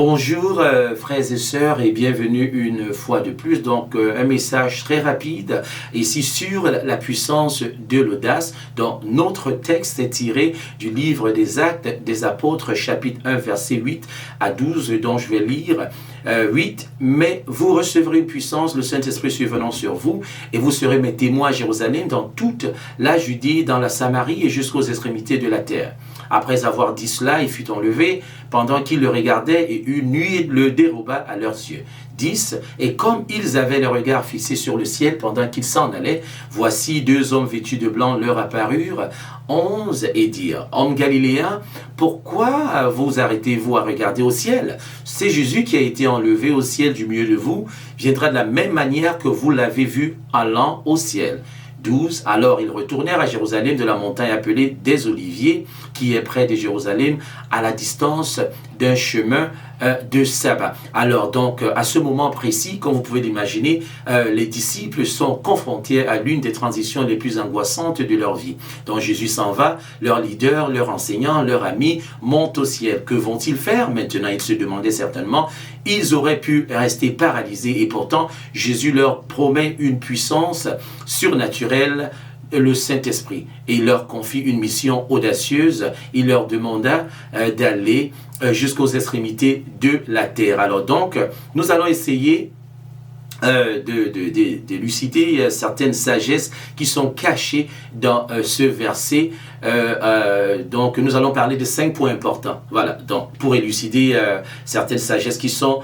Bonjour frères et sœurs et bienvenue une fois de plus. Donc un message très rapide ici sur la puissance de l'audace. Donc notre texte est tiré du livre des Actes des Apôtres chapitre 1 verset 8 à 12 dont je vais lire 8. Mais vous recevrez une puissance, le Saint-Esprit survenant sur vous et vous serez mes témoins à Jérusalem, dans toute la Judée, dans la Samarie et jusqu'aux extrémités de la terre. Après avoir dit cela, il fut enlevé pendant qu'ils le regardaient et une nuée le déroba à leurs yeux. 10. Et comme ils avaient le regard fixé sur le ciel pendant qu'ils s'en allaient, voici deux hommes vêtus de blanc leur apparurent. 11. Et dirent, hommes galiléens, pourquoi vous arrêtez-vous à regarder au ciel? C'est Jésus qui a été enlevé au ciel du milieu de vous, viendra de la même manière que vous l'avez vu allant au ciel. 12. Alors ils retournèrent à Jérusalem de la montagne appelée des Oliviers, qui est près de Jérusalem, à la distance d'un chemin de sabbat. Alors donc, à ce moment précis, comme vous pouvez l'imaginer, les disciples sont confrontés à l'une des transitions les plus angoissantes de leur vie. Donc Jésus s'en va, leur leader, leur enseignant, leur ami montent au ciel. Que vont-ils faire? Maintenant, ils se demandaient certainement. Ils auraient pu rester paralysés et pourtant, Jésus leur promet une puissance surnaturelle, le Saint-Esprit. Et il leur confie une mission audacieuse. Il leur demanda d'aller jusqu'aux extrémités de la terre. Alors donc, nous allons essayer d'élucider certaines sagesses qui sont cachées dans ce verset. Donc nous allons parler de 5 points importants. Voilà, donc pour élucider certaines sagesses qui sont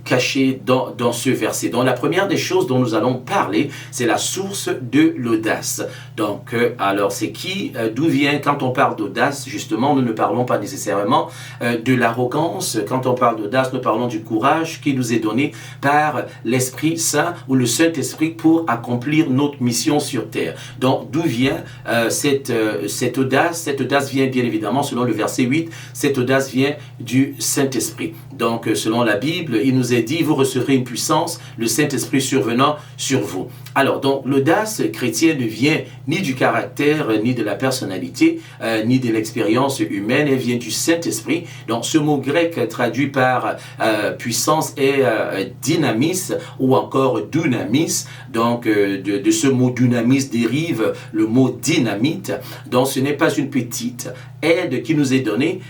cachées dans ce verset. Donc la première des choses dont nous allons parler, c'est la source de l'audace. Donc alors c'est qui, d'où vient, quand on parle d'audace, justement, nous ne parlons pas nécessairement de l'arrogance. Quand on parle d'audace, nous parlons du courage qui nous est donné par l'Esprit Saint ou le Saint-Esprit pour accomplir notre mission sur terre. Donc d'où vient cette audace? Cette audace vient bien évidemment, selon le verset 8, cette audace vient du Saint-Esprit. Donc selon la Bible, il nous est dit, vous recevrez une puissance, le Saint-Esprit survenant sur vous. Alors donc l'audace chrétienne ne vient ni du caractère, ni de la personnalité, ni de l'expérience humaine, elle vient du Saint-Esprit. Donc ce mot grec traduit par puissance est dynamis ou encore dunamis. Donc de ce mot dunamis dérive le mot dynamite. Donc ce n'est pas une petite aide qui nous est donnée,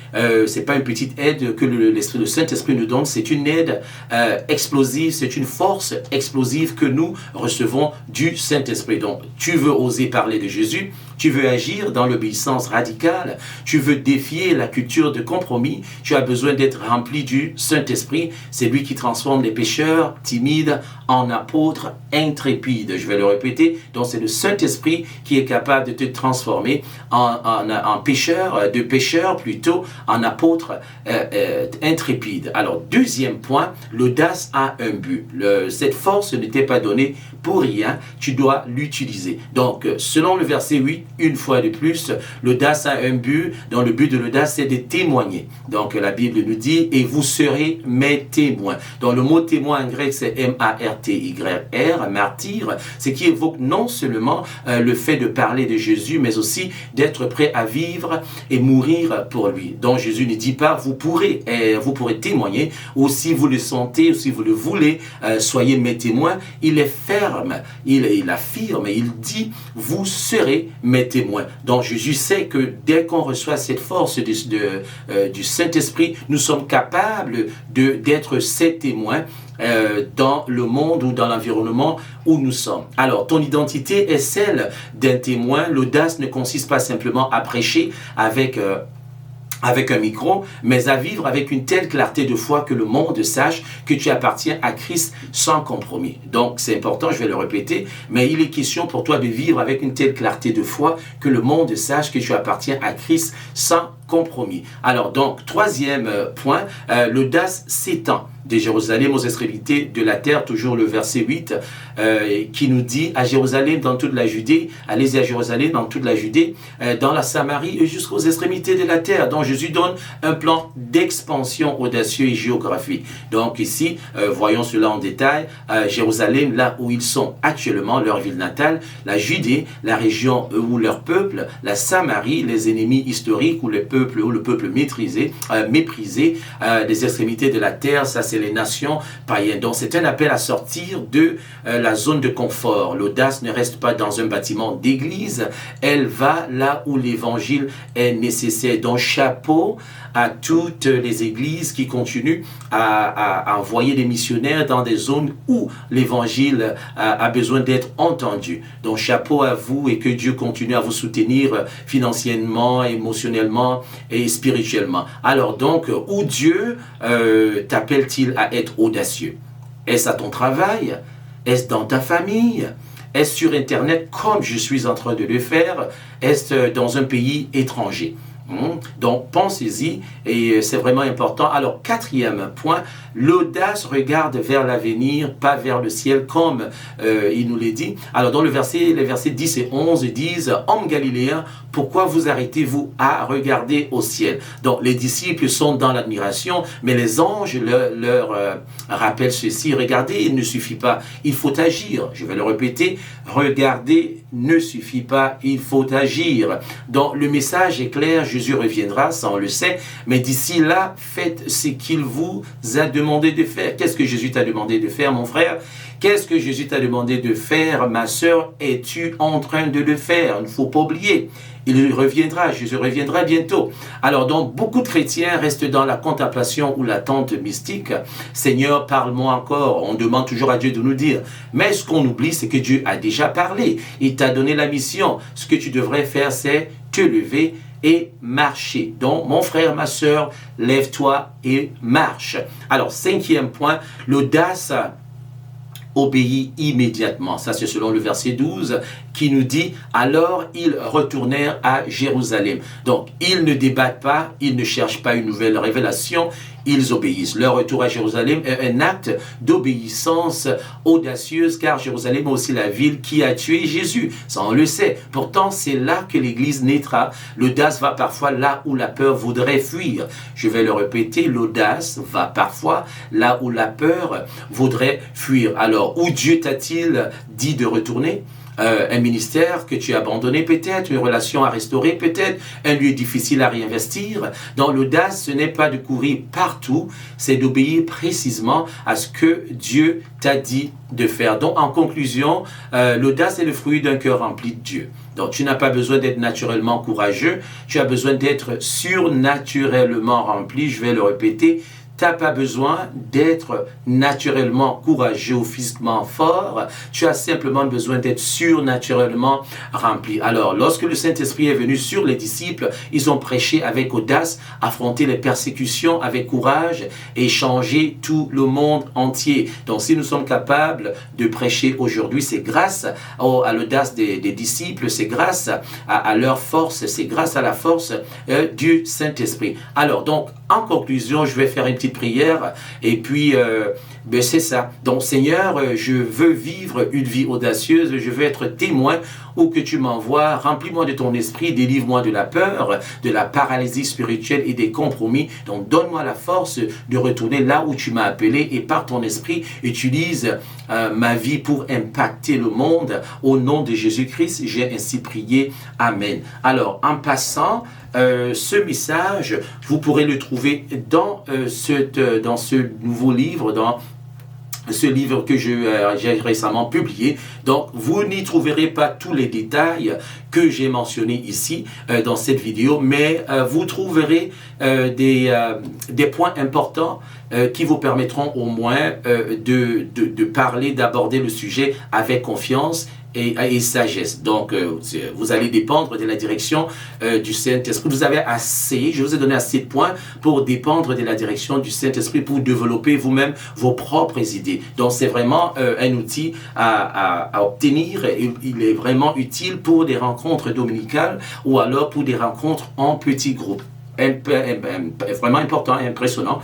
c'est pas une petite aide que le Saint-Esprit nous donne, c'est une aide explosive, c'est une force explosive que nous recevons du Saint-Esprit. Donc tu veux oser parler de Jésus, tu veux agir dans l'obéissance radicale, tu veux défier la culture de compromis, tu as besoin d'être rempli du Saint-Esprit. C'est lui qui transforme les pécheurs timides en apôtres intrépides. Je vais le répéter. Donc c'est le Saint-Esprit qui est capable de te transformer en pécheur, de pécheur plutôt, en apôtre intrépide. Alors deuxième point, l'audace a un but. Cette force ne t'est pas donnée pour rien, tu dois l'utiliser. Donc selon le verset 8, une fois de plus, l'audace a un but, dont le but de l'audace c'est de témoigner. Donc la Bible nous dit, et vous serez mes témoins. Donc le mot témoin en grec c'est M-A-R-T-Y-R, martyr, ce qui évoque non seulement le fait de parler de Jésus, mais aussi d'être prêt à vivre et mourir pour lui. Donc Jésus ne dit pas, vous pourrez témoigner, ou si vous le sentez, ou si vous le voulez, soyez mes témoins. Il est ferme, il affirme, il dit, vous serez mes témoins. Donc Jésus sait que dès qu'on reçoit cette force du Saint-Esprit, nous sommes capables d'être ses témoins dans le monde ou dans l'environnement où nous sommes. Alors, ton identité est celle d'un témoin. L'audace ne consiste pas simplement à prêcher avec un micro, mais à vivre avec une telle clarté de foi que le monde sache que tu appartiens à Christ sans compromis. Donc, c'est important, je vais le répéter, mais il est question pour toi de vivre avec une telle clarté de foi que le monde sache que tu appartiens à Christ sans compromis. Alors, donc, troisième point, l'audace s'étend. de Jérusalem aux extrémités de la terre, toujours le verset 8, qui nous dit à Jérusalem dans toute la Judée, allez à Jérusalem dans toute la Judée, dans la Samarie et jusqu'aux extrémités de la terre. Donc Jésus donne un plan d'expansion audacieux et géographique. Donc ici, voyons cela en détail, Jérusalem, là où ils sont actuellement, leur ville natale, la Judée, la région où leur peuple, la Samarie, les ennemis historiques ou le peuple méprisé, des extrémités de la terre, ça c'est les nations païennes. Donc c'est un appel à sortir de la zone de confort. L'audace ne reste pas dans un bâtiment d'église, elle va là où l'évangile est nécessaire. Donc chapeau à toutes les églises qui continuent à envoyer des missionnaires dans des zones où l'évangile a besoin d'être entendu. Donc chapeau à vous et que Dieu continue à vous soutenir financièrement, émotionnellement et spirituellement. Alors donc, où Dieu t'appelle-t-il à être audacieux? Est-ce à ton travail? Est-ce dans ta famille? Est-ce sur Internet comme je suis en train de le faire? Est-ce dans un pays étranger? Donc pensez-y et c'est vraiment important. Alors quatrième point, l'audace regarde vers l'avenir, pas vers le ciel comme il nous l'a dit. Alors dans les versets 10 et 11 disent « Hommes galiléens, pourquoi vous arrêtez-vous à regarder au ciel ?» Donc les disciples sont dans l'admiration, mais les anges leur rappellent ceci. Regardez, il ne suffit pas, il faut agir. Je vais le répéter, regarder ne suffit pas, il faut agir. Donc le message est clair, Jésus reviendra, ça on le sait, mais d'ici là, faites ce qu'il vous a demandé de faire. Qu'est-ce que Jésus t'a demandé de faire, mon frère? Qu'est-ce que Jésus t'a demandé de faire, ma sœur? Es-tu en train de le faire? Il ne faut pas oublier. Il reviendra, Jésus reviendra bientôt. Alors donc, beaucoup de chrétiens restent dans la contemplation ou l'attente mystique. Seigneur, parle-moi encore. On demande toujours à Dieu de nous dire. Mais ce qu'on oublie, c'est que Dieu a déjà parlé. Il t'a donné la mission. Ce que tu devrais faire, c'est te lever et marcher. Donc, mon frère, ma sœur, lève-toi et marche. Alors, cinquième point, l'audace obéit immédiatement. Ça, c'est selon le verset 12 qui nous dit « Alors, ils retournèrent à Jérusalem. » Donc, ils ne débattent pas, ils ne cherchent pas une nouvelle révélation, ils obéissent. Leur retour à Jérusalem est un acte d'obéissance audacieuse, car Jérusalem est aussi la ville qui a tué Jésus. Ça, on le sait. Pourtant, c'est là que l'Église naîtra. L'audace va parfois là où la peur voudrait fuir. Je vais le répéter, l'audace va parfois là où la peur voudrait fuir. Alors, où Dieu t'a-t-il dit de retourner? Un ministère que tu as abandonné peut-être, une relation à restaurer peut-être, un lieu difficile à réinvestir. Dans l'audace, ce n'est pas de courir partout, c'est d'obéir précisément à ce que Dieu t'a dit de faire. Donc en conclusion, l'audace est le fruit d'un cœur rempli de Dieu. Donc tu n'as pas besoin d'être naturellement courageux, tu as besoin d'être surnaturellement rempli, je vais le répéter. Tu n'as pas besoin d'être naturellement courageux ou physiquement fort. Tu as simplement besoin d'être surnaturellement rempli. Alors, lorsque le Saint-Esprit est venu sur les disciples, ils ont prêché avec audace, affronté les persécutions avec courage et changé tout le monde entier. Donc, si nous sommes capables de prêcher aujourd'hui, c'est grâce à l'audace des disciples, c'est grâce à leur force, c'est grâce à la force du Saint-Esprit. Alors, donc, en conclusion, je vais faire une petite prière et puis c'est ça. Donc Seigneur, je veux vivre une vie audacieuse, je veux être témoin où que tu m'envoies, remplis-moi de ton esprit, délivre-moi de la peur, de la paralysie spirituelle et des compromis. Donc donne-moi la force de retourner là où tu m'as appelé et par ton esprit, utilise ma vie pour impacter le monde. Au nom de Jésus-Christ, j'ai ainsi prié. Amen. Alors, en passant, ce message, vous pourrez le trouver dans ce nouveau livre, dans ce livre que j'ai récemment publié. Donc, vous n'y trouverez pas tous les détails que j'ai mentionnés ici dans cette vidéo, mais vous trouverez des points importants qui vous permettront au moins de parler, d'aborder le sujet avec confiance et sagesse. Donc, vous allez dépendre de la direction du Saint-Esprit. Je vous ai donné assez de points pour dépendre de la direction du Saint-Esprit pour développer vous-même vos propres idées. Donc, c'est vraiment un outil à obtenir. Il est vraiment utile pour des rencontres dominicales ou alors pour des rencontres en petits groupes. vraiment important et impressionnant.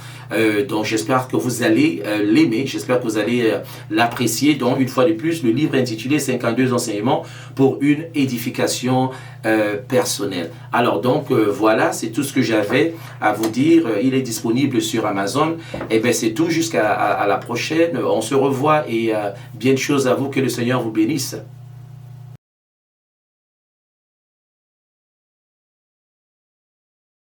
Donc j'espère que vous allez l'aimer, j'espère que vous allez l'apprécier. Donc une fois de plus, le livre intitulé 52 enseignements pour une édification personnelle. Alors donc voilà, c'est tout ce que j'avais à vous dire. Il est disponible sur Amazon. Et bien c'est tout, jusqu'à la prochaine. On se revoit et bien de choses à vous, que le Seigneur vous bénisse.